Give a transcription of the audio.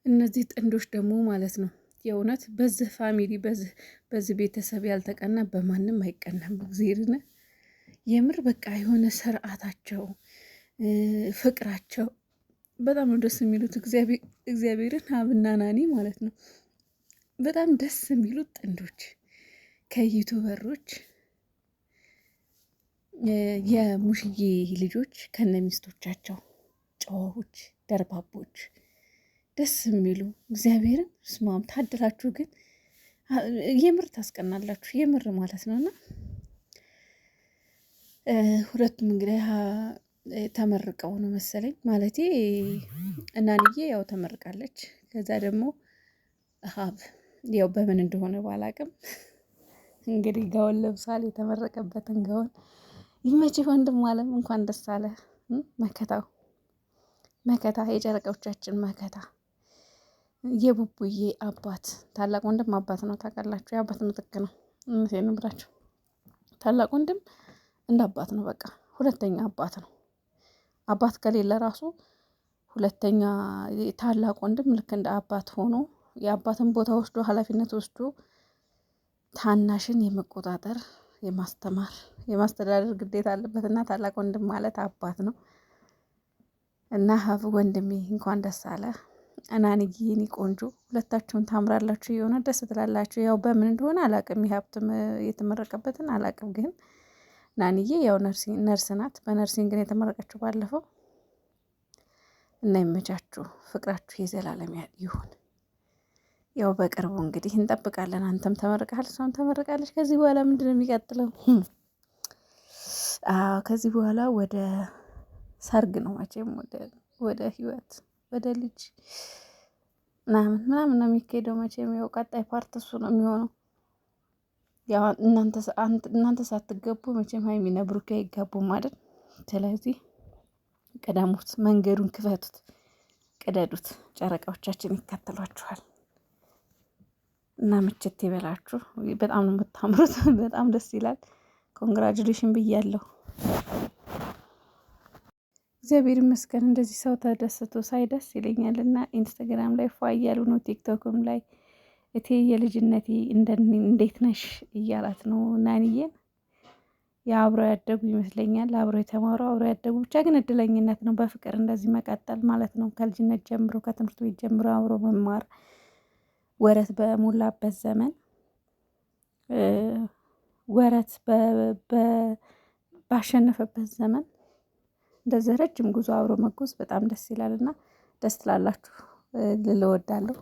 እነዚህ ጥንዶች ደግሞ ማለት ነው የእውነት በዚህ ፋሚሊ በዚህ ቤተሰብ ያልተቀና በማንም አይቀናም። እግዚአብሔርን የምር በቃ የሆነ ስርዓታቸው፣ ፍቅራቸው በጣም ነው ደስ የሚሉት። እግዚአብሔርን ሀብና ናኒ ማለት ነው በጣም ደስ የሚሉት ጥንዶች ከዩቱበሮች የሙሽዬ ልጆች ከነሚስቶቻቸው ጨዋዎች፣ ደርባቦች ደስ የሚሉ እግዚአብሔርን ስማም ታድላችሁ። ግን የምር ታስቀናላችሁ የምር ማለት ነው። እና ሁለቱም እንግዲህ ተመርቀው ነው መሰለኝ ማለቴ እናንዬ ያው ተመርቃለች። ከዛ ደግሞ ሀብ ያው በምን እንደሆነ ባላቅም እንግዲህ ጋውን ለብሳል። የተመረቀበትን ጋውን ይመችህ ወንድም አለም እንኳን ደስ አለ። መከታው መከታ የጨረቃዎቻችን መከታ የቡቡዬ አባት ታላቅ ወንድም አባት ነው ታውቃላችሁ። የአባት ምትክ ነው። እውነቴን ነው ብላችሁ ታላቅ ወንድም እንደ አባት ነው። በቃ ሁለተኛ አባት ነው። አባት ከሌለ ራሱ ሁለተኛ ታላቅ ወንድም ልክ እንደ አባት ሆኖ የአባትን ቦታ ወስዶ ኃላፊነት ወስዶ ታናሽን የመቆጣጠር የማስተማር የማስተዳደር ግዴታ አለበት እና ታላቅ ወንድም ማለት አባት ነው። እና ሀብ ወንድሜ እንኳን ደስ አለ። እናንዬ የኔ ቆንጆ ሁለታችሁን ታምራላችሁ፣ የሆነ ደስ ትላላችሁ። ያው በምን እንደሆነ አላቅም፣ የሀብትም የተመረቀበትን አላቅም። ግን ናንዬ ያው ነርስ ናት። በነርሲንግ ግን የተመረቀችው ባለፈው እና ይመቻችሁ፣ ፍቅራችሁ የዘላለም ይሁን። ያው በቅርቡ እንግዲህ እንጠብቃለን። አንተም ተመርቀሃል፣ እሷም ተመርቃለች። ከዚህ በኋላ ምንድን ነው የሚቀጥለው? ከዚህ በኋላ ወደ ሰርግ ነው መቼም፣ ወደ ህይወት፣ ወደ ልጅ ምናምን ነው የሚካሄደው መቼም። ያው ቀጣይ ፓርት እሱ ነው የሚሆነው። ያው እናንተ ሳትገቡ መቼም ሀይሚና ብሩኬ አይጋቡም አይደል? ስለዚህ ቀዳሙት፣ መንገዱን ክፈቱት፣ ቅደዱት። ጨረቃዎቻችን ይከተሏችኋል እና ምችት ይበላችሁ። በጣም ነው የምታምሩት። በጣም ደስ ይላል። ኮንግራጁሌሽን ብያለሁ። እግዚአብሔር ይመስገን። እንደዚህ ሰው ተደስቶ ሳይ ደስ ይለኛል። እና ኢንስታግራም ላይ ፏ እያሉ ነው፣ ቲክቶክም ላይ እቴ የልጅነቴ እንዴት ነሽ እያላት ነው ናንዬን። የአብረው ያደጉ ይመስለኛል፣ አብረው የተማሩ አብረው ያደጉ። ብቻ ግን እድለኝነት ነው በፍቅር እንደዚህ መቀጠል ማለት ነው። ከልጅነት ጀምሮ ከትምህርት ቤት ጀምሮ አብሮ መማር ወረት በሞላበት ዘመን ወረት ባሸነፈበት ዘመን እንደዚህ ረጅም ጉዞ አብሮ መጎዝ በጣም ደስ ይላል እና ደስ ትላላችሁ ልል እወዳለሁ።